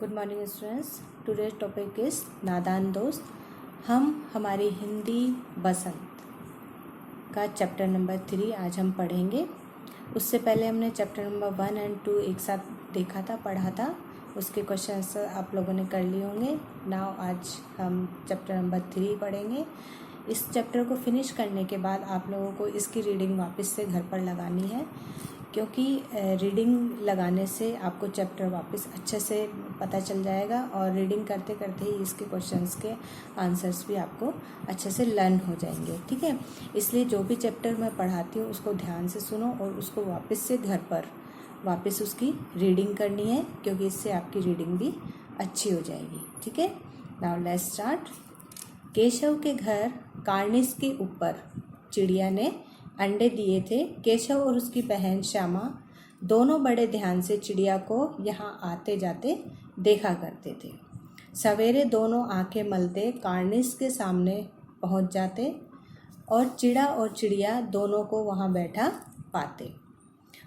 Good morning students. Today topic is नादान दोस्त। हम हमारी हिंदी बसंत का चैप्टर नंबर 3 आज हम पढ़ेंगे। उससे पहले हमने चैप्टर नंबर 1 और 2 एक साथ देखा था, पढ़ा था। उसके क्वेश्चन आप लोगों ने कर लिए होंगे। नाउ आज हम चैप्टर नंबर 3 पढ़ेंगे। इस चैप्टर को फिनिश करने के बाद आप लोगों को इसकी रीडिंग वापस से घर पर लगानी है, क्योंकि रीडिंग लगाने से आपको चैप्टर वापस अच्छे से पता चल जाएगा और रीडिंग करते करते ही इसके क्वेश्चंस के आंसर्स भी आपको अच्छे से लर्न हो जाएंगे। ठीक है, इसलिए जो भी चैप्टर मैं पढ़ाती हूँ उसको ध्यान से सुनो और उसको वापस से घर पर वापस उसकी रीडिंग करनी है, क्योंकि इससे आपकी रीडिंग भी अच्छी हो जाएगी। ठीक है, नाउ लेट्स स्टार्ट। केशव के घर कार्निस के ऊपर चिड़िया ने अंडे दिए थे। केशव और उसकी बहन श्यामा दोनों बड़े ध्यान से चिड़िया को यहाँ आते जाते देखा करते थे। सवेरे दोनों आंखें मलते कार्निस के सामने पहुँच जाते और चिड़ा और चिड़िया दोनों को वहाँ बैठा पाते।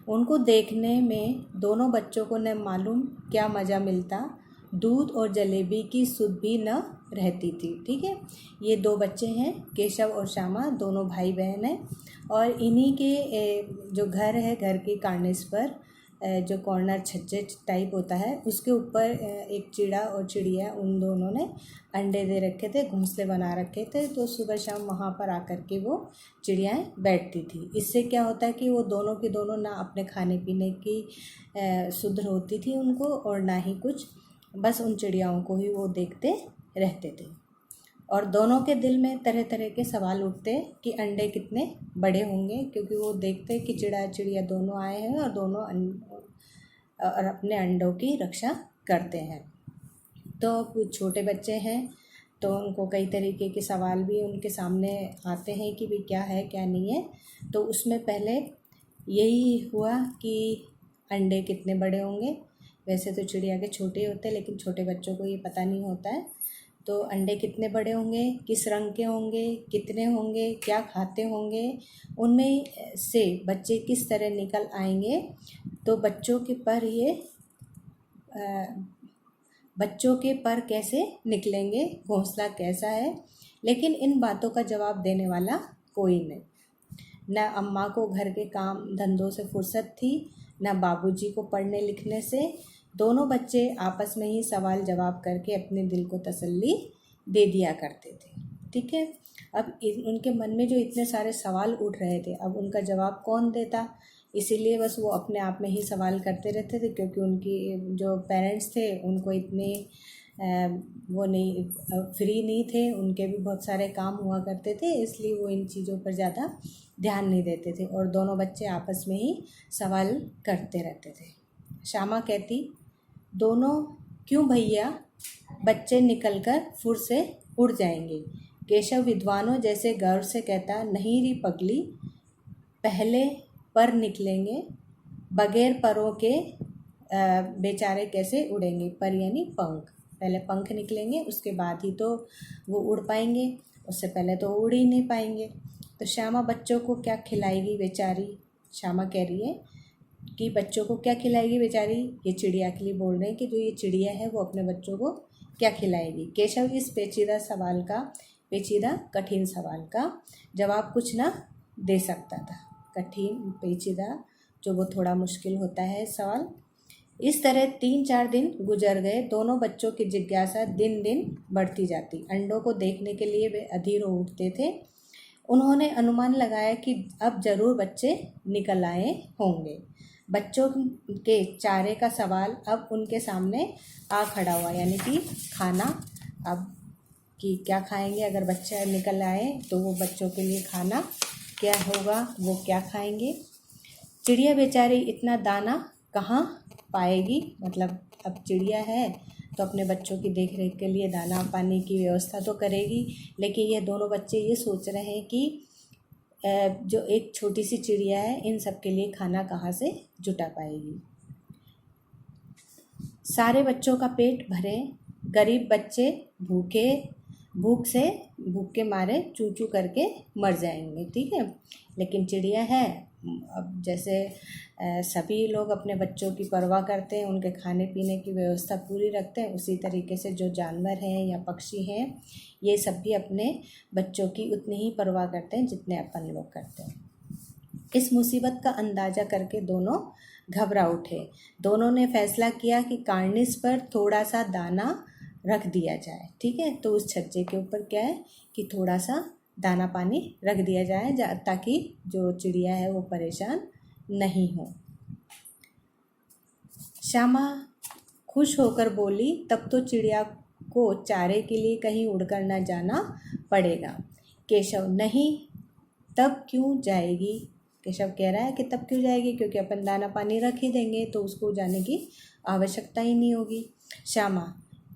उनको देखने में दोनों बच्चों को न मालूम क्या मज़ा मिलता। दूध और जलेबी की सुध भी न रहती थी। ठीक है, ये दो बच्चे हैं, केशव और श्यामा, दोनों भाई बहन हैं। और इन्हीं के जो घर है, घर की कार्निस पर जो कॉर्नर छज्जे टाइप होता है, उसके ऊपर एक चिड़ा और चिड़िया, उन दोनों ने अंडे दे रखे थे, घोंसले बना रखे थे। तो सुबह शाम वहाँ पर आकर के वो चिड़ियाएँ बैठती थी। इससे क्या होता है कि वो दोनों की दोनों ना अपने खाने पीने की सुध होती थी उनको, और ना ही कुछ, बस उन चिड़ियाओं को ही वो देखते रहते थे। और दोनों के दिल में तरह तरह के सवाल उठते कि अंडे कितने बड़े होंगे, क्योंकि वो देखते कि चिड़ा चिड़िया दोनों आए हैं और दोनों और अपने अंडों की रक्षा करते हैं। तो कुछ छोटे बच्चे हैं तो उनको कई तरीके के सवाल भी उनके सामने आते हैं कि भाई क्या है क्या नहीं है। तो उसमें पहले यही हुआ कि अंडे कितने बड़े होंगे। वैसे तो चिड़िया के छोटे होते हैं, लेकिन छोटे बच्चों को ये पता नहीं होता है। तो अंडे कितने बड़े होंगे, किस रंग के होंगे, कितने होंगे, क्या खाते होंगे, उनमें से बच्चे किस तरह निकल आएंगे। तो बच्चों के पर कैसे निकलेंगे, घोंसला कैसा है। लेकिन इन बातों का जवाब देने वाला कोई नहीं। न अम्मा को घर के काम धंधों से फुर्सत थी, न बाबूजी को पढ़ने लिखने से। दोनों बच्चे आपस में ही सवाल जवाब करके अपने दिल को तसल्ली दे दिया करते थे। ठीक है, अब उनके मन में जो इतने सारे सवाल उठ रहे थे, अब उनका जवाब कौन देता। इसीलिए बस वो अपने आप में ही सवाल करते रहते थे, क्योंकि उनकी जो पेरेंट्स थे उनको इतने वो नहीं फ्री नहीं थे, उनके भी बहुत सारे काम हुआ करते थे, इसलिए वो इन चीज़ों पर ज़्यादा ध्यान नहीं देते थे। और दोनों बच्चे आपस में ही सवाल करते रहते थे। श्यामा कहती, दोनों क्यों भैया, बच्चे निकलकर फुर से उड़ जाएंगे। केशव विद्वानों जैसे गर्व से कहता, नहीं री पगली, पहले पर निकलेंगे, बगैर परों के बेचारे कैसे उड़ेंगे। पर यानी पंख, पहले पंख निकलेंगे, उसके बाद ही तो वो उड़ पाएंगे, उससे पहले तो उड़ ही नहीं पाएंगे। तो श्यामा बच्चों को क्या खिलाएगी बेचारी। श्यामा कह रही है कि बच्चों को क्या खिलाएगी बेचारी। ये चिड़िया के लिए बोल रहे हैं कि जो ये चिड़िया है वो अपने बच्चों को क्या खिलाएगी। केशव इस पेचीदा कठिन सवाल का जवाब कुछ ना दे सकता था। कठिन पेचीदा जो वो थोड़ा मुश्किल होता है सवाल। इस तरह 3-4 दिन गुजर गए। दोनों बच्चों की जिज्ञासा दिन दिन बढ़ती जाती। अंडों को देखने के लिए वे अधीर हो उठते थे। उन्होंने अनुमान लगाया कि अब जरूर बच्चे निकल आए होंगे। बच्चों के चारे का सवाल अब उनके सामने आ खड़ा हुआ, यानी कि खाना, अब कि क्या खाएंगे। अगर बच्चे निकल आए तो वो बच्चों के लिए खाना क्या होगा, वो क्या खाएंगे। चिड़िया बेचारी इतना दाना कहाँ पाएगी। मतलब अब चिड़िया है तो अपने बच्चों की देख रेख के लिए दाना पानी की व्यवस्था तो करेगी, लेकिन ये दोनों बच्चे ये सोच रहे हैं कि जो एक छोटी सी चिड़िया है, इन सब के लिए खाना कहाँ से जुटा पाएगी। सारे बच्चों का पेट भरे, गरीब बच्चे भूख के मारे चू चू करके मर जाएंगे। ठीक है, लेकिन चिड़िया है, अब जैसे सभी लोग अपने बच्चों की परवाह करते हैं, उनके खाने पीने की व्यवस्था पूरी रखते हैं। उसी तरीके से जो जानवर हैं या पक्षी हैं, ये सब भी अपने बच्चों की उतनी ही परवाह करते हैं जितने अपन लोग करते हैं। इस मुसीबत का अंदाज़ा करके दोनों घबरा उठे। दोनों ने फैसला किया कि कार्निस पर थोड़ा सा दाना रख दिया जाए। ठीक है, तो उस छज्जे के ऊपर क्या है कि थोड़ा सा दाना पानी रख दिया जाए ताकि जो चिड़िया है वो परेशान नहीं हो। श्यामा खुश होकर बोली, तब तो चिड़िया को चारे के लिए कहीं उड़कर न जाना पड़ेगा। केशव, नहीं, तब क्यों जाएगी? केशव कह रहा है कि तब क्यों जाएगी, क्योंकि अपन दाना पानी रख ही देंगे तो उसको जाने की आवश्यकता ही नहीं होगी। श्यामा,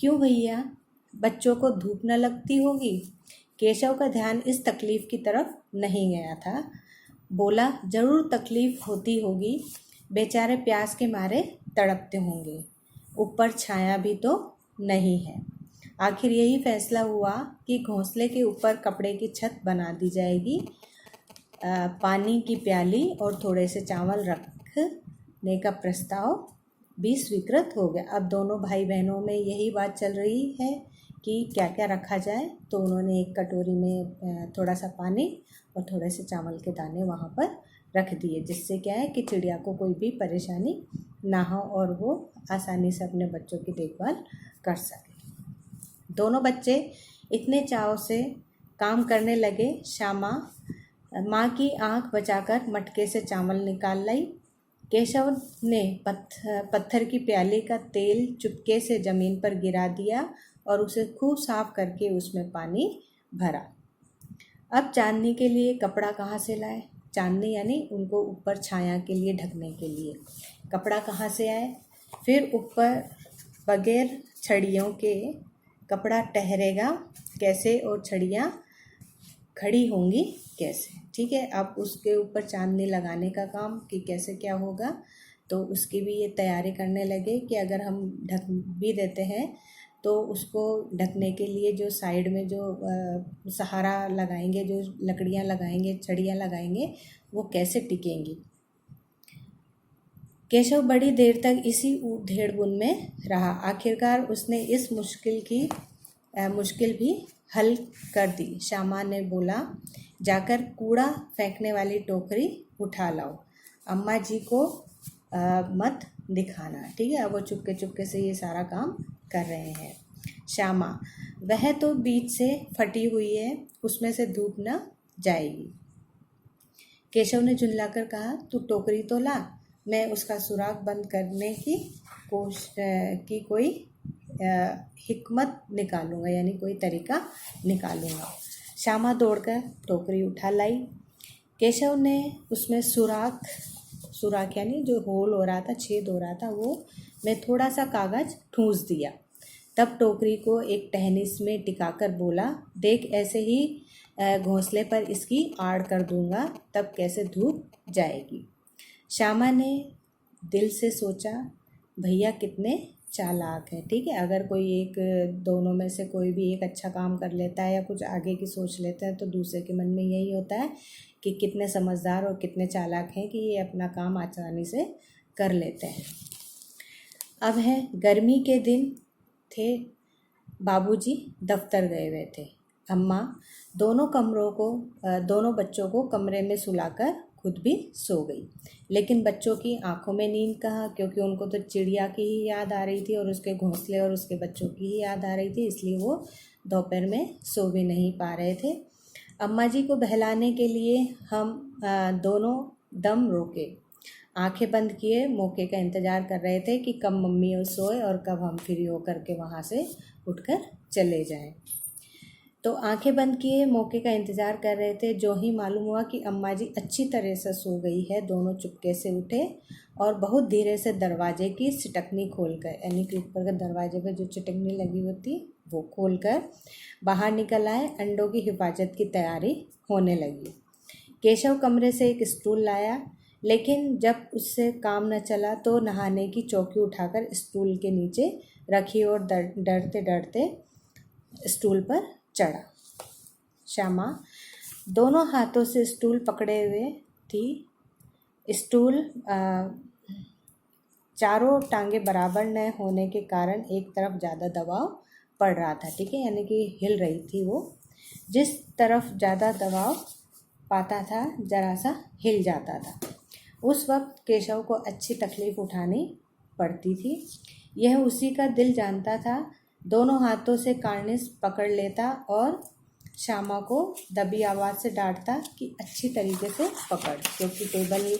क्यों भैया, बच्चों को धूप न लगती होगी? केशव का ध्यान इस तकलीफ़ की तरफ नहीं गया था। बोला, ज़रूर तकलीफ़ होती होगी, बेचारे प्यास के मारे तड़पते होंगे, ऊपर छाया भी तो नहीं है। आखिर यही फैसला हुआ कि घोंसले के ऊपर कपड़े की छत बना दी जाएगी। पानी की प्याली और थोड़े से चावल रखने का प्रस्ताव भी स्वीकृत हो गया। अब दोनों भाई बहनों में यही बात चल रही है कि क्या क्या रखा जाए। तो उन्होंने एक कटोरी में थोड़ा सा पानी और थोड़े से चावल के दाने वहाँ पर रख दिए, जिससे क्या है कि चिड़िया को कोई भी परेशानी ना हो और वो आसानी से अपने बच्चों की देखभाल कर सके। दोनों बच्चे इतने चाव से काम करने लगे। श्यामा माँ की आंख बचाकर मटके से चावल निकाल लाई। केशव ने पत्थर की प्याली का तेल चुपके से ज़मीन पर गिरा दिया और उसे खूब साफ करके उसमें पानी भरा। अब चांदनी के लिए कपड़ा कहाँ से लाए? चांदनी यानी उनको ऊपर छाया के लिए ढकने के लिए कपड़ा कहाँ से आए? फिर ऊपर बगैर छड़ियों के कपड़ा ठहरेगा कैसे और छड़ियाँ खड़ी होंगी कैसे? ठीक है, अब उसके ऊपर चांदनी लगाने का काम कि कैसे क्या होगा, तो उसकी भी ये तैयारी करने लगे कि अगर हम ढक भी देते हैं तो उसको ढकने के लिए जो साइड में जो सहारा लगाएंगे, जो लकड़ियाँ लगाएंगे, छड़ियाँ लगाएंगे, वो कैसे टिकेंगी। केशव बड़ी देर तक इसी उधेड़-बुन में रहा। आखिरकार उसने इस मुश्किल भी हल कर दी। श्यामा ने बोला, जाकर कूड़ा फेंकने वाली टोकरी उठा लाओ, अम्मा जी को मत दिखाना। ठीक है, अब वो चुपके चुपके से ये सारा काम कर रहे हैं। श्यामा, वह तो बीच से फटी हुई है, उसमें से धूप न जाएगी। केशव ने झुल्लाकर कहा, तू टोकरी तो ला, मैं उसका सुराग बंद करने की कोई हिकमत निकालूंगा, यानी कोई तरीका निकालूंगा। श्यामा दौड़कर टोकरी उठा लाई। केशव ने उसमें सुराख यानी जो होल हो रहा था, छेद हो रहा था, वो में थोड़ा सा कागज़ ठूंस दिया। तब टोकरी को एक टहनीस में टिकाकर बोला, देख ऐसे ही घोंसले पर इसकी आड़ कर दूंगा, तब कैसे धूप जाएगी। श्यामा ने दिल से सोचा, भैया कितने चालाक है। ठीक है, अगर कोई एक दोनों में से कोई भी एक अच्छा काम कर लेता है या कुछ आगे की सोच लेता है तो दूसरे के मन में यही होता है कि कितने समझदार और कितने चालाक हैं कि ये अपना काम आसानी से कर लेते हैं। अब है गर्मी के दिन थे, बाबूजी दफ्तर गए हुए थे। अम्मा दोनों बच्चों को कमरे में सुलाकर खुद भी सो गई। लेकिन बच्चों की आंखों में नींद कहाँ, क्योंकि उनको तो चिड़िया की ही याद आ रही थी और उसके घोंसले और उसके बच्चों की ही याद आ रही थी, इसलिए वो दोपहर में सो भी नहीं पा रहे थे। अम्मा जी को बहलाने के लिए हम दोनों दम रोके, आंखें बंद किए मौके का इंतज़ार कर रहे थे कि कब मम्मी सोए और कब हम फ्री होकर के वहाँ से उठकर चले जाएं। तो आंखें बंद किए मौके का इंतज़ार कर रहे थे। जो ही मालूम हुआ कि अम्मा जी अच्छी तरह से सो गई है, दोनों चुपके से उठे और बहुत धीरे से दरवाजे की सिटकनी खोलकर, यानी कि ऊपर के दरवाजे पर जो चिटकनी लगी होती वो खोलकर बाहर निकल आए। अंडों की हिफाजत की तैयारी होने लगी। केशव कमरे से एक स्टूल लाया, लेकिन जब उससे काम न चला तो नहाने की चौकी उठाकर स्टूल के नीचे रखी और डरते डरते स्टूल पर चढ़ा। श्यामा दोनों हाथों से स्टूल पकड़े हुए थी स्टूल चारों टांगे बराबर न होने के कारण एक तरफ ज़्यादा दबाव पड़ रहा था, ठीक है, यानी कि हिल रही थी वो। जिस तरफ ज़्यादा दबाव पाता था जरा सा हिल जाता था। उस वक्त केशव को अच्छी तकलीफ़ उठानी पड़ती थी। यह उसी का दिल जानता था। दोनों हाथों से कार्निस पकड़ लेता और श्यामा को दबी आवाज़ से डांटता कि अच्छी तरीके से पकड़, क्योंकि टेबल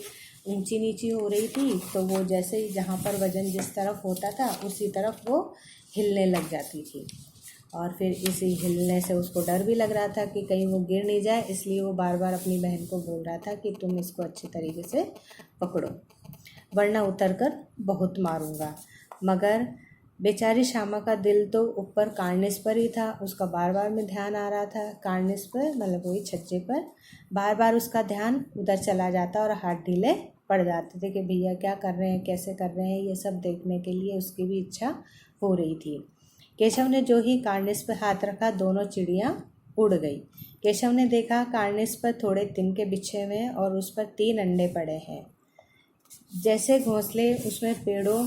ऊंची नीची हो रही थी, तो वो जैसे ही जहाँ पर वज़न जिस तरफ होता था उसी तरफ वो हिलने लग जाती थी। और फिर इसी हिलने से उसको डर भी लग रहा था कि कहीं वो गिर नहीं जाए, इसलिए वो बार बार अपनी बहन को बोल रहा था कि तुम इसको अच्छी तरीके से पकड़ो, वरना उतर कर बहुत मारूंगा। मगर बेचारी श्यामा का दिल तो ऊपर कार्निस पर ही था। उसका बार बार में ध्यान आ रहा था कार्निस पर, मतलब वही छज्जे पर। बार बार उसका ध्यान उधर चला जाता और हाथ ढीले पड़ जाते थे कि भैया क्या कर रहे हैं, कैसे कर रहे हैं, ये सब देखने के लिए उसकी भी इच्छा हो रही थी। केशव ने जो ही कार्निस पर हाथ रखा, दोनों चिड़ियाँ उड़ गई। केशव ने देखा कार्निस पर थोड़े तिनके बिछे हुए हैं और उस पर 3 अंडे पड़े हैं। जैसे घोंसले उसमें पेड़ों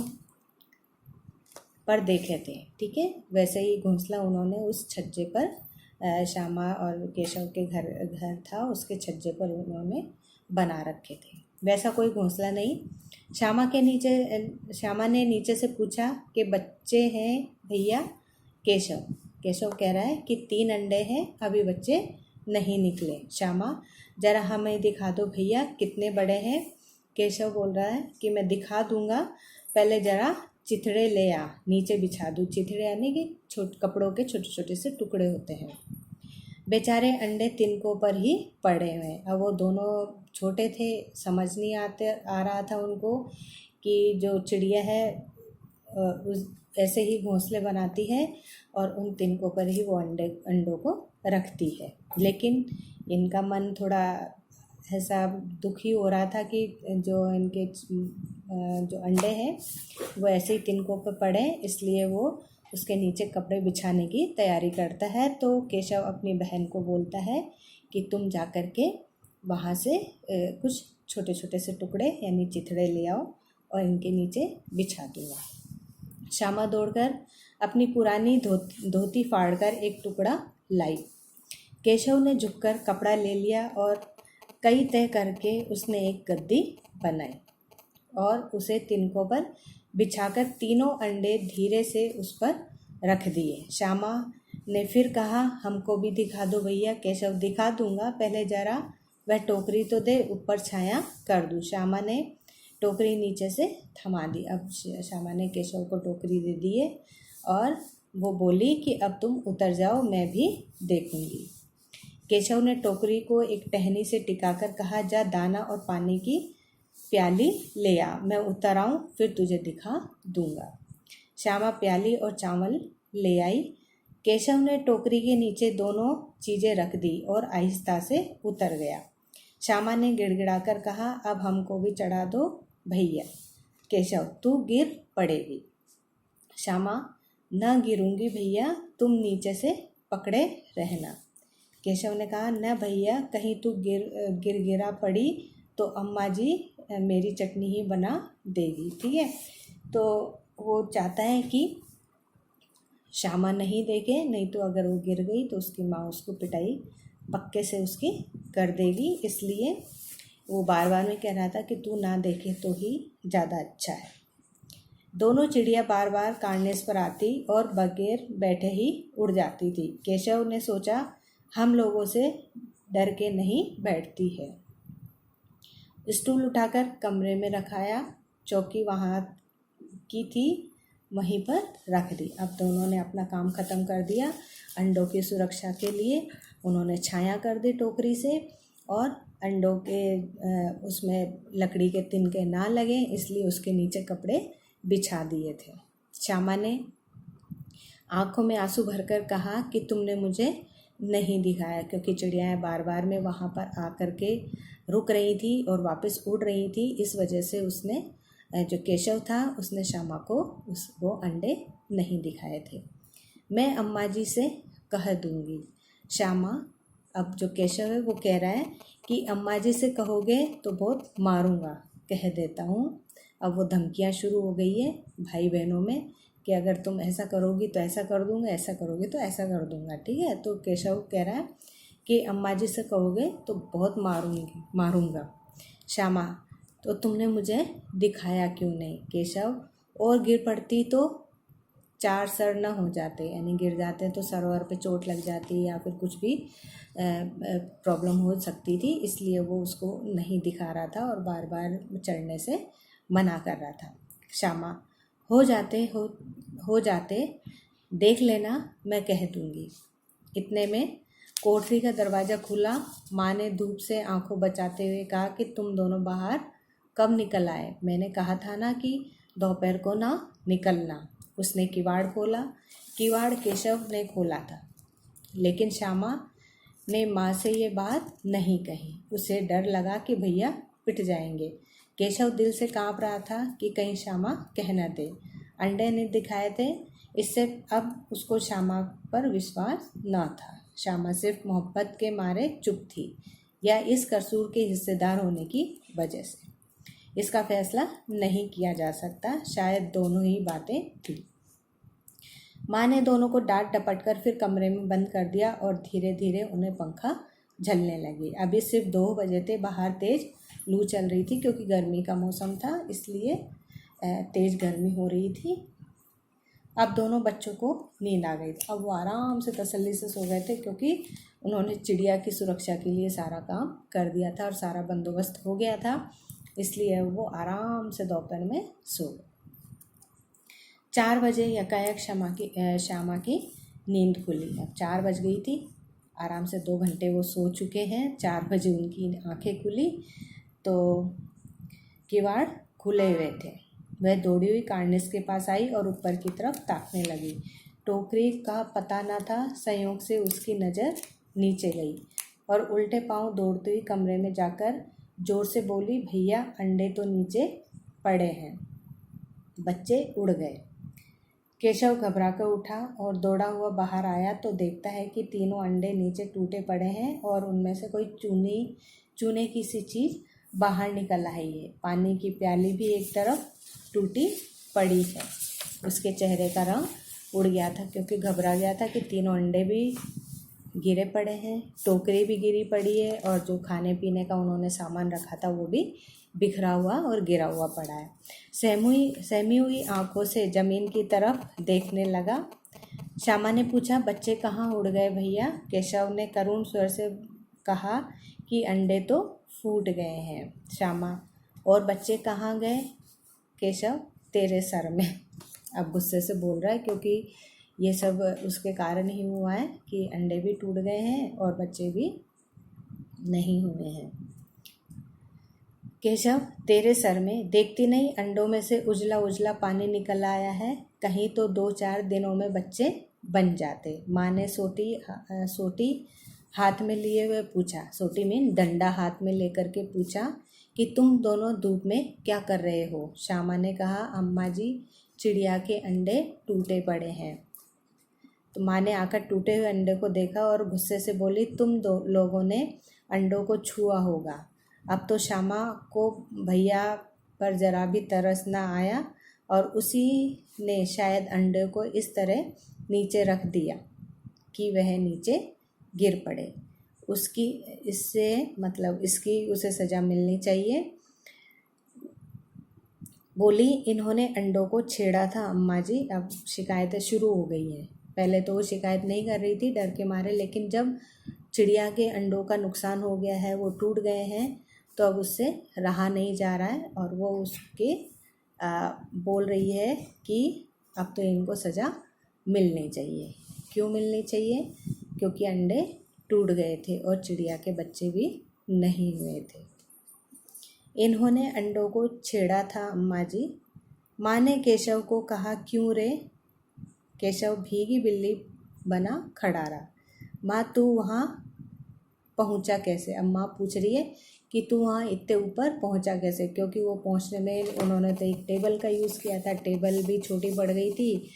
पर देखे थे, ठीक है, वैसे ही घोंसला उन्होंने उस छज्जे पर श्यामा और केशव के घर था, उसके छज्जे पर उन्होंने बना रखे थे। वैसा कोई घोंसला नहीं। श्यामा ने नीचे से पूछा कि बच्चे हैं भैया? केशव कह रहा है कि 3 अंडे हैं, अभी बच्चे नहीं निकले। श्यामा, जरा हमें दिखा दो भैया कितने बड़े हैं। केशव बोल रहा है कि मैं दिखा दूंगा, पहले जरा चिथड़े ले आ, नीचे बिछा दूँ। चिथड़े यानी कि कपड़ों के छोटे छोटे से टुकड़े होते हैं। बेचारे अंडे तिनकों पर ही पड़े हुए। अब वो दोनों छोटे थे, समझ नहीं आ रहा था उनको कि जो चिड़िया है उस ऐसे ही घोंसले बनाती है और उन तिनकों पर ही वो अंडों को रखती है। लेकिन इनका मन थोड़ा ऐसा दुखी हो रहा था कि जो इनके जो अंडे हैं वो ऐसे ही तिनकों पर पड़े, इसलिए वो उसके नीचे कपड़े बिछाने की तैयारी करता है। तो केशव अपनी बहन को बोलता है कि तुम जा कर के वहाँ से कुछ छोटे छोटे से टुकड़े यानी चिथड़े ले आओ और इनके नीचे बिछा दूँगा। श्यामा दौड़कर अपनी पुरानी धोती फाड़कर एक टुकड़ा लाई। केशव ने झुककर कपड़ा ले लिया और कई तय करके उसने एक गद्दी बनाई और उसे तिनकों पर बिछाकर तीनों अंडे धीरे से उस पर रख दिए। श्यामा ने फिर कहा, हमको भी दिखा दो भैया। केशव, दिखा दूंगा, पहले जरा वह टोकरी तो दे, ऊपर छाया कर दूँ। श्यामा ने टोकरी नीचे से थमा दी। अब श्यामा ने केशव को टोकरी दे दी है और वो बोली कि अब तुम उतर जाओ, मैं भी देखूंगी। केशव ने टोकरी को एक टहनी से टिकाकर कहा, जा दाना और पानी की प्याली ले आ, मैं उतर आऊँ फिर तुझे दिखा दूंगा। श्यामा प्याली और चावल ले आई। केशव ने टोकरी के नीचे दोनों चीज़ें रख दी और आहिस्ता से उतर गया। श्यामा ने गिड़गिड़ाकर कहा, अब हमको भी चढ़ा दो भैया। केशव, तू गिर पड़ेगी। श्यामा, न गिरूंगी भैया, तुम नीचे से पकड़े रहना। केशव ने कहा, न भैया, कहीं तू गिरा पड़ी तो अम्मा जी मेरी चटनी ही बना देगी, ठीक है। तो वो चाहता है कि श्यामा नहीं देखे, नहीं तो अगर वो गिर गई तो उसकी माँ उसको पिटाई पक्के से उसकी कर देगी, इसलिए वो बार बार में कह रहा था कि तू ना देखे तो ही ज़्यादा अच्छा है। दोनों चिड़िया बार बार कार्निस पर आती और बगैर बैठे ही उड़ जाती थी। केशव ने सोचा, हम लोगों से डर के नहीं बैठती है। स्टूल उठाकर कमरे में रखाया, चौकी वहाँ की थी वहीं पर रख दी। अब दोनों ने अपना काम ख़त्म कर दिया। अंडों की सुरक्षा के लिए उन्होंने छाया कर दी टोकरी से और अंडों के उसमें लकड़ी के तिनके ना लगे, इसलिए उसके नीचे कपड़े बिछा दिए थे। श्यामा ने आंखों में आंसू भरकर कहा कि तुमने मुझे नहीं दिखाया, क्योंकि चिड़ियाएँ बार बार में वहाँ पर आकर के रुक रही थी और वापस उड़ रही थी। इस वजह से उसने जो केशव था उसने श्यामा को वो अंडे नहीं दिखाए थे। मैं अम्मा जी से कह दूँगी। श्यामा, अब जो केशव है वो कह रहा है कि अम्मा जी से कहोगे तो बहुत मारूंगा, कह देता हूँ। अब वो धमकियाँ शुरू हो गई है भाई बहनों में कि अगर तुम ऐसा करोगी तो ऐसा कर दूँगा, ऐसा करोगे तो ऐसा कर दूँगा, ठीक है। तो केशव कह रहा है कि अम्मा जी से कहोगे तो बहुत मारूँगा। श्यामा, तो तुमने मुझे दिखाया क्यों नहीं? केशव, और गिर पड़ती तो 4 सर न हो जाते, यानी गिर जाते तो सर वर पे चोट लग जाती या फिर कुछ भी प्रॉब्लम हो सकती थी, इसलिए वो उसको नहीं दिखा रहा था और बार बार चढ़ने से मना कर रहा था। श्यामा, हो जाते देख लेना, मैं कह दूंगी। इतने में कोठरी का दरवाज़ा खुला। माँ ने धूप से आंखों बचाते हुए कहा कि तुम दोनों बाहर कब निकल आए? मैंने कहा था ना कि दोपहर को ना निकलना। उसने किवाड़ खोला। किवाड़ केशव ने खोला था, लेकिन श्यामा ने माँ से ये बात नहीं कही। उसे डर लगा कि भैया पिट जाएंगे। केशव दिल से कांप रहा था कि कहीं श्यामा कह न दे। अंडे ने दिखाए थे, इससे अब उसको श्यामा पर विश्वास न था। श्यामा सिर्फ मोहब्बत के मारे चुप थी या इस कसूर के हिस्सेदार होने की वजह से, इसका फैसला नहीं किया जा सकता। शायद दोनों ही बातें थी। माँ ने दोनों को डांट डपट कर फिर कमरे में बंद कर दिया और धीरे धीरे उन्हें पंखा झलने लगी। अभी सिर्फ 2 बजे थे। बाहर तेज लू चल रही थी क्योंकि गर्मी का मौसम था, इसलिए तेज गर्मी हो रही थी। अब दोनों बच्चों को नींद आ गई। अब वो आराम से तसल्ली से सो गए थे क्योंकि उन्होंने चिड़िया की सुरक्षा के लिए सारा काम कर दिया था और सारा बंदोबस्त हो गया था, इसलिए वो आराम से दोपहर में सो गए। 4 बजे यकायक श्यामा की नींद खुली। अब 4 बज गई थी। आराम से 2 घंटे वो सो चुके हैं। 4 बजे उनकी आंखें खुली तो किवाड़ खुले हुए थे। वह दौड़ी हुई कार्निस के पास आई और ऊपर की तरफ ताकने लगी। टोकरी का पता न था। संयोग से उसकी नज़र नीचे गई और उल्टे पांव दौड़ती हुई कमरे में जाकर जोर से बोली, भैया अंडे तो नीचे पड़े हैं। बच्चे उड़ गए। केशव घबरा कर उठा और दौड़ा हुआ बाहर आया तो देखता है कि तीनों अंडे नीचे टूटे पड़े हैं और उनमें से कोई चूने की सी चीज़ बाहर निकल आई है। पानी की प्याली भी एक तरफ टूटी पड़ी है। उसके चेहरे का रंग उड़ गया था क्योंकि घबरा गया था कि तीनों अंडे भी गिरे पड़े हैं, टोकरी भी गिरी पड़ी है और जो खाने पीने का उन्होंने सामान रखा था वो भी बिखरा हुआ और गिरा हुआ पड़ा है। सहमी हुई आंखों से ज़मीन की तरफ देखने लगा। श्यामा ने पूछा, बच्चे कहाँ उड़ गए भैया? केशव ने करुण स्वर से कहा कि अंडे तो फूट गए हैं। श्यामा, और बच्चे कहाँ गए? केशव, तेरे सर में। अब गुस्से से बोल रहा है क्योंकि ये सब उसके कारण ही हुआ है कि अंडे भी टूट गए हैं और बच्चे भी नहीं हुए हैं। केशव, तेरे सर में। देखती नहीं अंडों में से उजला उजला पानी निकल आया है? कहीं तो 2-4 दिनों में बच्चे बन जाते। माँ ने सोटी हाथ में लिए हुए पूछा, सोटी में डंडा हाथ में लेकर के पूछा कि तुम दोनों धूप में क्या कर रहे हो? श्यामा ने कहा, अम्मा जी चिड़िया के अंडे टूटे पड़े हैं। तो माँ ने आकर टूटे हुए अंडे को देखा और गुस्से से बोली, तुम लोगों ने अंडों को छुआ होगा। अब तो श्यामा को भैया पर जरा भी तरस ना आया और उसी ने शायद अंडे को इस तरह नीचे रख दिया कि वह नीचे गिर पड़े। इसकी उसे सज़ा मिलनी चाहिए। बोली, इन्होंने अंडों को छेड़ा था अम्मा जी। अब शिकायतें शुरू हो गई हैं। पहले तो वो शिकायत नहीं कर रही थी डर के मारे, लेकिन जब चिड़िया के अंडों का नुकसान हो गया है, वो टूट गए हैं, तो अब उससे रहा नहीं जा रहा है और वो उसके बोल रही है कि अब तो इनको सज़ा मिलनी चाहिए। क्यों मिलनी चाहिए? क्योंकि अंडे टूट गए थे और चिड़िया के बच्चे भी नहीं हुए थे। इन्होंने अंडों को छेड़ा था अम्मा जी। माँ ने केशव को कहा, क्यों रे? केशव भीगी बिल्ली बना खड़ा रहा। माँ, तू वहाँ पहुँचा कैसे? अम्मा पूछ रही है कि तू वहाँ इतने ऊपर पहुँचा कैसे, क्योंकि वो पहुँचने में उन्होंने तो एक टेबल का यूज़ किया था। टेबल भी छोटी पड़ गई थी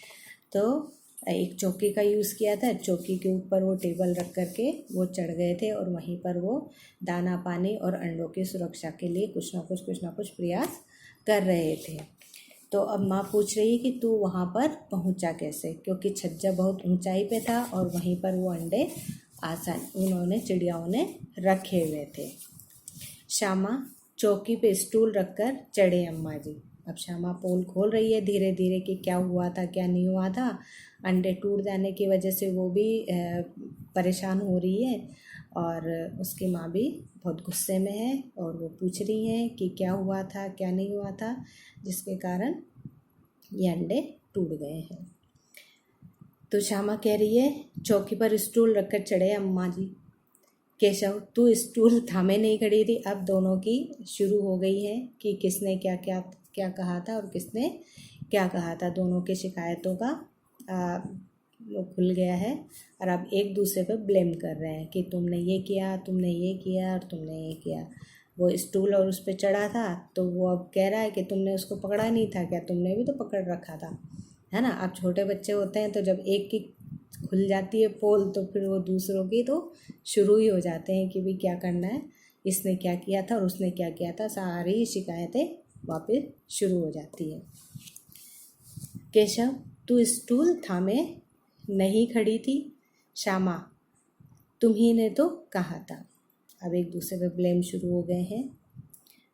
तो एक चौकी का यूज़ किया था। चौकी के ऊपर वो टेबल रख करके वो चढ़ गए थे और वहीं पर वो दाना पानी और अंडों की सुरक्षा के लिए कुछ ना कुछ प्रयास कर रहे थे। तो अब माँ पूछ रही है कि तू वहाँ पर पहुँचा कैसे, क्योंकि छज्जा बहुत ऊंचाई पे था और वहीं पर वो अंडे चिड़ियाओं ने रखे हुए थे। श्यामा चौकी पे स्टूल रखकर चढ़े अम्मा जी। अब श्यामा पोल खोल रही है धीरे धीरे कि क्या हुआ था क्या नहीं हुआ था। अंडे टूट जाने की वजह से वो भी परेशान हो रही है और उसकी माँ भी बहुत गुस्से में है और वो पूछ रही हैं कि क्या हुआ था क्या नहीं हुआ था, जिसके कारण ये अंडे टूट गए हैं। तो श्यामा कह रही है चौकी पर स्टूल रखकर चढ़े अम्मा जी। केशव तू स्टूल थामे नहीं खड़ी थी। अब दोनों की शुरू हो गई है कि किसने क्या क्या क्या कहा था और किसने क्या कहा था। दोनों की शिकायतों का वो खुल गया है और अब एक दूसरे पर ब्लेम कर रहे हैं कि तुमने ये किया, तुमने ये किया और तुमने ये किया। वो स्टूल और उस पर चढ़ा था तो वो अब कह रहा है कि तुमने उसको पकड़ा नहीं था क्या, तुमने भी तो पकड़ रखा था, है ना। अब छोटे बच्चे होते हैं तो जब एक की खुल जाती है पोल तो फिर वो दूसरों की तो शुरू ही हो जाते हैं कि भाई क्या करना है, इसने क्या किया था और उसने क्या किया था। सारी शिकायतें वापस शुरू हो जाती है। केशव तू स्टूल थामे नहीं खड़ी थी। श्यामा तुम्ही ने तो कहा था। अब एक दूसरे पे ब्लेम शुरू हो गए हैं।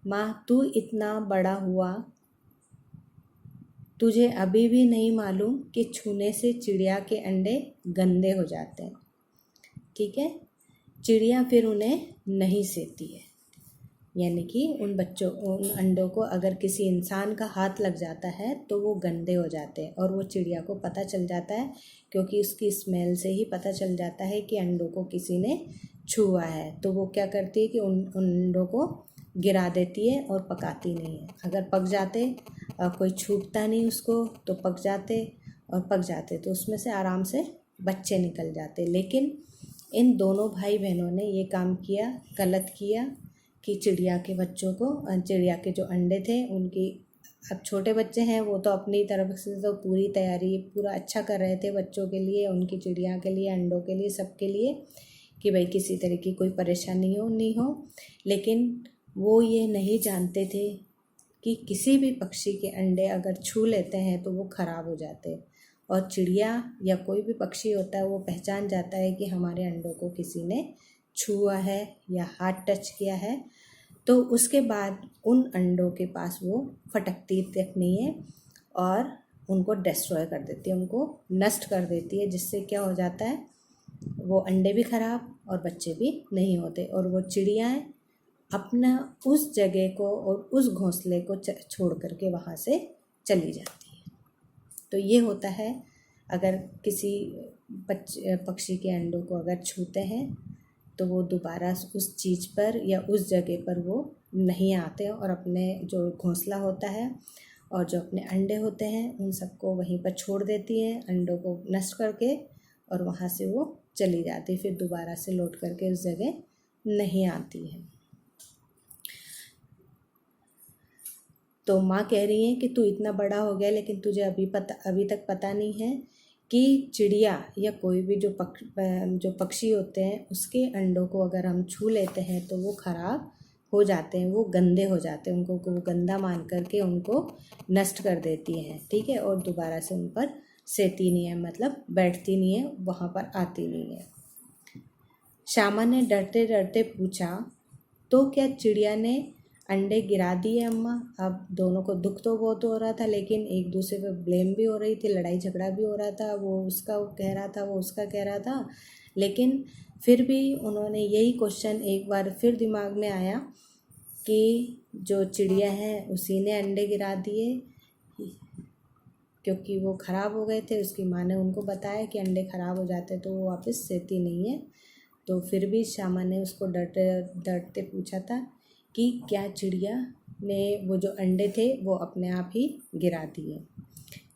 माँ तू इतना बड़ा हुआ, तुझे अभी भी नहीं मालूम कि छूने से चिड़िया के अंडे गंदे हो जाते हैं। ठीक है, चिड़िया फिर उन्हें नहीं सेती है, यानी कि उन अंडों को अगर किसी इंसान का हाथ लग जाता है तो वो गंदे हो जाते हैं और वो चिड़िया को पता चल जाता है, क्योंकि उसकी स्मेल से ही पता चल जाता है कि अंडों को किसी ने छुआ है। तो वो क्या करती है कि उन अंडों को गिरा देती है और पकाती नहीं है। अगर पक जाते और कोई छूटता नहीं उसको तो पक जाते तो उसमें से आराम से बच्चे निकल जाते। लेकिन इन दोनों भाई बहनों ने ये काम किया, गलत किया कि चिड़िया के बच्चों को, चिड़िया के जो अंडे थे उनकी, अब छोटे बच्चे हैं वो तो अपनी तरफ से तो पूरी तैयारी पूरा अच्छा कर रहे थे बच्चों के लिए, उनकी चिड़िया के लिए, अंडों के लिए, सबके लिए, कि भाई किसी तरह की कोई परेशानी नहीं हो। लेकिन वो ये नहीं जानते थे कि किसी भी पक्षी के अंडे अगर छू लेते हैं तो वो ख़राब हो जाते हैं और चिड़िया या कोई भी पक्षी होता है वो पहचान जाता है कि हमारे अंडों को किसी ने छुआ है या हाथ टच किया है, तो उसके बाद उन अंडों के पास वो फटकती तक नहीं है और उनको डिस्ट्रॉय कर देती है, उनको नष्ट कर देती है, जिससे क्या हो जाता है वो अंडे भी ख़राब और बच्चे भी नहीं होते और वो चिड़ियाएँ अपना उस जगह को और उस घोंसले को छोड़ करके वहाँ से चली जाती है। तो ये होता है अगर किसी पक्षी के अंडों को अगर छूते हैं तो वो दोबारा उस चीज़ पर या उस जगह पर वो नहीं आते और अपने जो घोंसला होता है और जो अपने अंडे होते हैं उन सबको वहीं पर छोड़ देती है, अंडों को नष्ट करके, और वहाँ से वो चली जाती, फिर दोबारा से लौट करके उस जगह नहीं आती है। तो माँ कह रही है कि तू इतना बड़ा हो गया लेकिन तुझे अभी तक पता नहीं है कि चिड़िया या कोई भी जो पक्षी होते हैं उसके अंडों को अगर हम छू लेते हैं तो वो ख़राब हो जाते हैं, वो गंदे हो जाते हैं, उनको वो गंदा मान करके उनको नष्ट कर देती हैं। ठीक है, और दोबारा से उन पर सेती नहीं है, मतलब बैठती नहीं है, वहाँ पर आती नहीं है। श्यामा ने डरते डरते पूछा तो क्या चिड़िया ने अंडे गिरा दिए अम्मा? अब दोनों को दुख तो बहुत हो रहा था लेकिन एक दूसरे पे ब्लेम भी हो रही थी, लड़ाई झगड़ा भी हो रहा था, वो उसका कह रहा था, वो उसका कह रहा था। लेकिन फिर भी उन्होंने यही क्वेश्चन एक बार फिर दिमाग में आया कि जो चिड़िया है उसी ने अंडे गिरा दिए, क्योंकि वो ख़राब हो गए थे। उसकी माँ ने उनको बताया कि अंडे ख़राब हो जाते तो वो वापस सेती नहीं है। तो फिर भी श्यामा ने उसको डरते पूछा था कि क्या चिड़िया ने वो जो अंडे थे वो अपने आप ही गिरा दिए।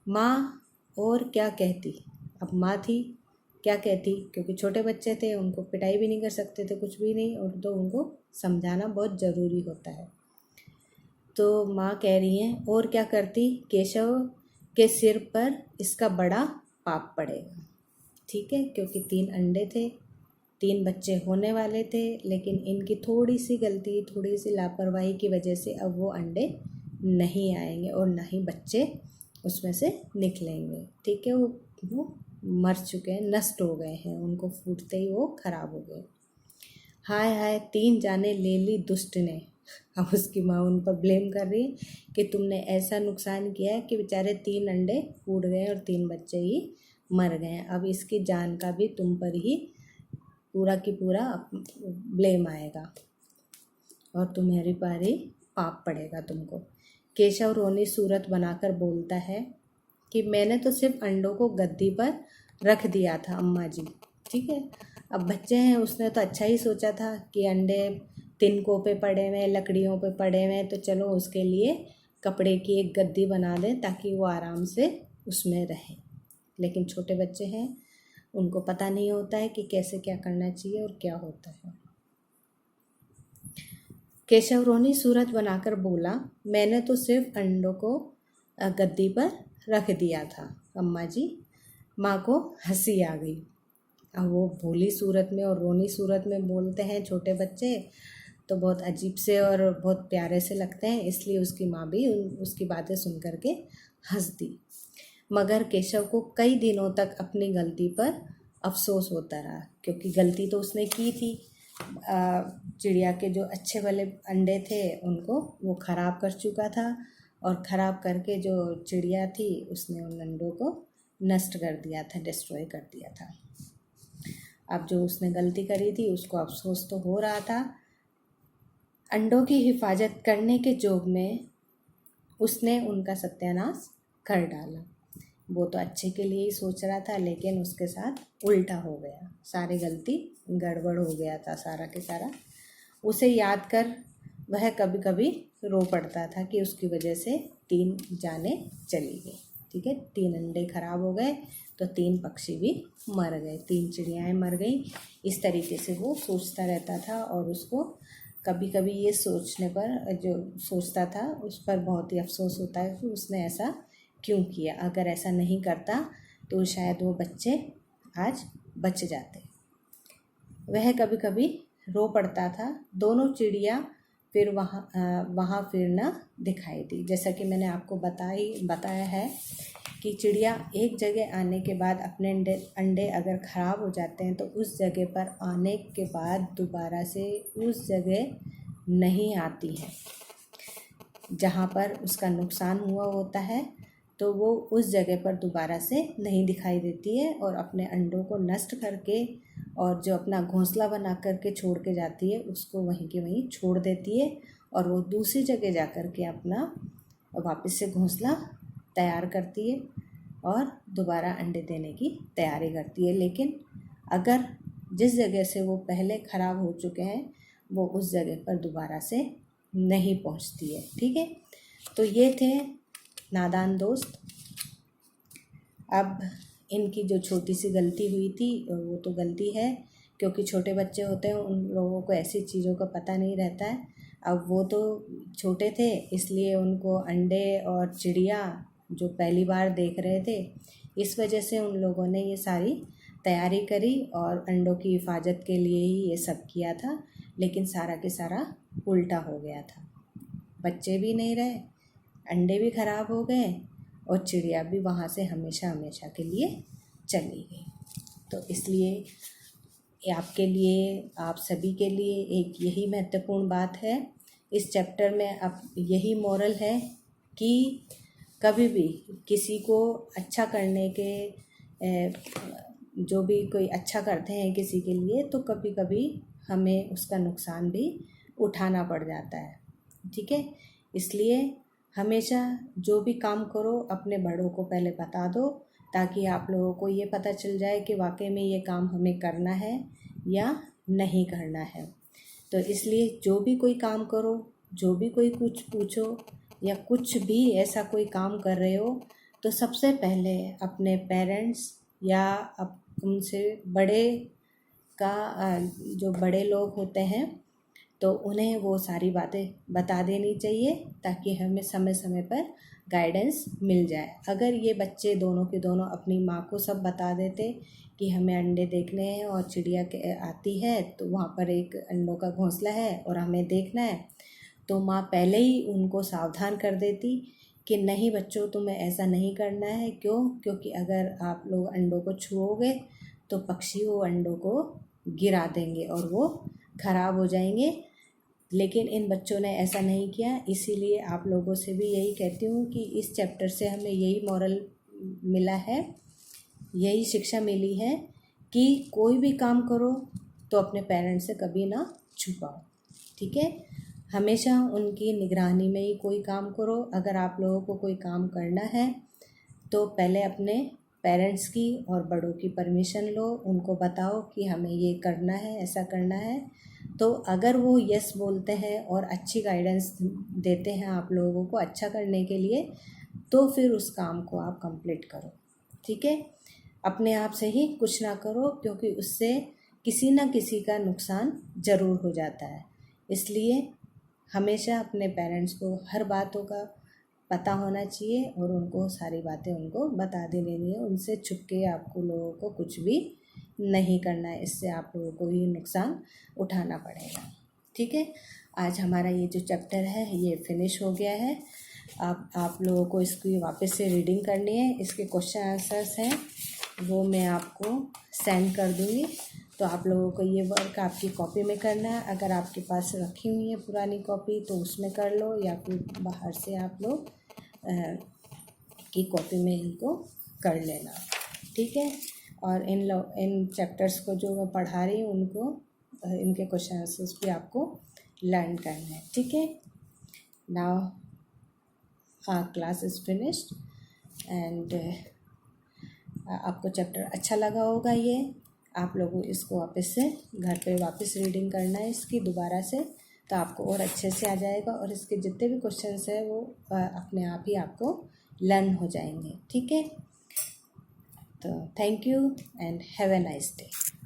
माँ और क्या कहती, अब माँ थी क्या कहती, क्योंकि छोटे बच्चे थे, उनको पिटाई भी नहीं कर सकते थे, कुछ भी नहीं, और तो उनको समझाना बहुत ज़रूरी होता है। तो माँ कह रही हैं और क्या करती, केशव के सिर पर इसका बड़ा पाप पड़ेगा। ठीक है, क्योंकि 3 अंडे थे, 3 बच्चे होने वाले थे, लेकिन इनकी थोड़ी सी गलती, थोड़ी सी लापरवाही की वजह से अब वो अंडे नहीं आएंगे और ना ही बच्चे उसमें से निकलेंगे। ठीक है, वो मर चुके हैं, नष्ट हो गए हैं, उनको फूटते ही वो खराब हो गए। हाय हाय 3 जाने ले ली दुष्ट ने। अब उसकी माँ उन पर ब्लेम कर रही है कि तुमने ऐसा नुकसान किया है कि बेचारे 3 अंडे फूट गए और 3 बच्चे ही मर गए। अब इसकी जान का भी तुम पर ही पूरा की पूरा ब्लेम आएगा और तुम्हारी पारी पाप पड़ेगा तुमको। केशव रोनी सूरत बनाकर बोलता है कि मैंने तो सिर्फ अंडों को गद्दी पर रख दिया था अम्मा जी। ठीक है, अब बच्चे हैं, उसने तो अच्छा ही सोचा था कि अंडे तिनकों पे पड़े हुए, लकड़ियों पे पड़े हुए, तो चलो उसके लिए कपड़े की एक गद्दी बना दें ताकि वो आराम से उसमें रहे। लेकिन छोटे बच्चे हैं, उनको पता नहीं होता है कि कैसे क्या करना चाहिए और क्या होता है। केशव रोनी सूरत बनाकर बोला, मैंने तो सिर्फ अंडों को गद्दी पर रख दिया था अम्मा जी। माँ को हंसी आ गई। अब वो भोली सूरत में और रोनी सूरत में बोलते हैं छोटे बच्चे, तो बहुत अजीब से और बहुत प्यारे से लगते हैं, इसलिए उसकी माँ भी उसकी बातें सुन कर के हंस दी। मगर केशव को कई दिनों तक अपनी गलती पर अफसोस होता रहा, क्योंकि गलती तो उसने की थी। चिड़िया के जो अच्छे वाले अंडे थे उनको वो ख़राब कर चुका था, और ख़राब करके जो चिड़िया थी उसने उन अंडों को नष्ट कर दिया था, डिस्ट्रॉय कर दिया था। अब जो उसने गलती करी थी उसको अफसोस तो हो रहा था। अंडों की हिफाजत करने के जोग में उसने उनका सत्यानाश कर डाला। वो तो अच्छे के लिए ही सोच रहा था, लेकिन उसके साथ उल्टा हो गया, सारी गलती गड़बड़ हो गया था सारा के सारा। उसे याद कर वह कभी कभी रो पड़ता था कि उसकी वजह से 3 जानें चली गई। ठीक है, 3 अंडे खराब हो गए तो 3 पक्षी भी मर गए, 3 चिड़ियाएँ मर गई। इस तरीके से वो सोचता रहता था, और उसको कभी कभी ये सोचने पर, जो सोचता था उस पर बहुत ही अफसोस होता है कि उसने ऐसा क्यों किया। अगर ऐसा नहीं करता तो शायद वो बच्चे आज बच जाते। वह कभी कभी रो पड़ता था। दोनों चिड़िया फिर वहाँ फिर न दिखाई दी। जैसा कि मैंने आपको बताया है कि चिड़िया एक जगह आने के बाद अपने अंडे अगर ख़राब हो जाते हैं तो उस जगह पर आने के बाद दोबारा से उस जगह नहीं आती है जहाँ पर उसका नुकसान हुआ होता है, तो वो उस जगह पर दोबारा से नहीं दिखाई देती है और अपने अंडों को नष्ट करके और जो अपना घोंसला बना करके छोड़ के जाती है उसको वहीं के वहीं छोड़ देती है, और वो दूसरी जगह जा कर के अपना वापस से घोंसला तैयार करती है और दोबारा अंडे देने की तैयारी करती है। लेकिन अगर जिस जगह से वो पहले ख़राब हो चुके हैं वो उस जगह पर दोबारा से नहीं पहुंचती है। ठीक है, तो ये थे नादान दोस्त। अब इनकी जो छोटी सी गलती हुई थी वो तो गलती है, क्योंकि छोटे बच्चे होते हैं, उन लोगों को ऐसी चीज़ों का पता नहीं रहता है। अब वो तो छोटे थे, इसलिए उनको अंडे और चिड़िया जो पहली बार देख रहे थे, इस वजह से उन लोगों ने ये सारी तैयारी करी और अंडों की हिफाजत के लिए ही ये सब किया था। लेकिन सारा के सारा उल्टा हो गया था। बच्चे भी नहीं रहे, अंडे भी ख़राब हो गए और चिड़िया भी वहाँ से हमेशा हमेशा के लिए चली गई। तो इसलिए आपके लिए, आप सभी के लिए एक यही महत्वपूर्ण बात है इस चैप्टर में। अब यही मोरल है कि कभी भी किसी को अच्छा करने के, जो भी कोई अच्छा करते हैं किसी के लिए, तो कभी कभी हमें उसका नुकसान भी उठाना पड़ जाता है। ठीक है, इसलिए हमेशा जो भी काम करो अपने बड़ों को पहले बता दो, ताकि आप लोगों को ये पता चल जाए कि वाकई में ये काम हमें करना है या नहीं करना है। तो इसलिए जो भी कोई काम करो, जो भी कोई कुछ पूछो या कुछ भी ऐसा कोई काम कर रहे हो, तो सबसे पहले अपने पेरेंट्स या उनसे बड़े का, जो बड़े लोग होते हैं तो उन्हें वो सारी बातें बता देनी चाहिए ताकि हमें समय समय पर गाइडेंस मिल जाए। अगर ये बच्चे दोनों के दोनों अपनी माँ को सब बता देते कि हमें अंडे देखने हैं और चिड़िया के आती है तो वहाँ पर एक अंडों का घोंसला है और हमें देखना है, तो माँ पहले ही उनको सावधान कर देती कि नहीं बच्चों, तुम्हें ऐसा नहीं करना है। क्यों? क्योंकि अगर आप लोग अंडों को छुओगे तो पक्षी वो अंडों को गिरा देंगे और वो खराब हो जाएंगे। लेकिन इन बच्चों ने ऐसा नहीं किया, इसीलिए आप लोगों से भी यही कहती हूँ कि इस चैप्टर से हमें यही मॉरल मिला है, यही शिक्षा मिली है कि कोई भी काम करो तो अपने पेरेंट्स से कभी ना छुपाओ। ठीक है, हमेशा उनकी निगरानी में ही कोई काम करो। अगर आप लोगों को कोई काम करना है तो पहले अपने पेरेंट्स की और बड़ों की परमिशन लो, उनको बताओ कि हमें ये करना है, ऐसा करना है। तो अगर वो यस बोलते हैं और अच्छी गाइडेंस देते हैं आप लोगों को अच्छा करने के लिए, तो फिर उस काम को आप कंप्लीट करो। ठीक है, अपने आप से ही कुछ ना करो, क्योंकि उससे किसी न किसी का नुकसान ज़रूर हो जाता है। इसलिए हमेशा अपने पेरेंट्स को हर बातों का पता होना चाहिए और उनको सारी बातें उनको बता देनी है। उनसे छुप के आपको लोगों को कुछ भी नहीं करना है, इससे आप लोगों को ही नुकसान उठाना पड़ेगा। ठीक है, आज हमारा ये जो चैप्टर है ये फिनिश हो गया है। अब आप लोगों को इसकी वापस से रीडिंग करनी है। इसके क्वेश्चन आंसर्स हैं वो मैं आपको सेंड कर दूँगी, तो आप लोगों को ये वर्क आपकी कॉपी में करना है। अगर आपके पास रखी हुई है पुरानी कॉपी तो उसमें कर लो, या फिर बाहर से आप लोग की कॉपी में इनको कर लेना। ठीक है, और इन चैप्टर्स को जो मैं पढ़ा रही हूँ उनको इनके क्वेश्चन आंसर्स भी आपको लर्न करना है। ठीक है, now class is finished and आपको चैप्टर अच्छा लगा होगा। ये आप लोगों इसको वापस से घर पे वापस रीडिंग करना है इसकी दोबारा से, तो आपको और अच्छे से आ जाएगा और इसके जितने भी क्वेश्चंस हैं वो अपने आप ही आपको लर्न हो जाएंगे। ठीक है, तो thank you and have a nice day.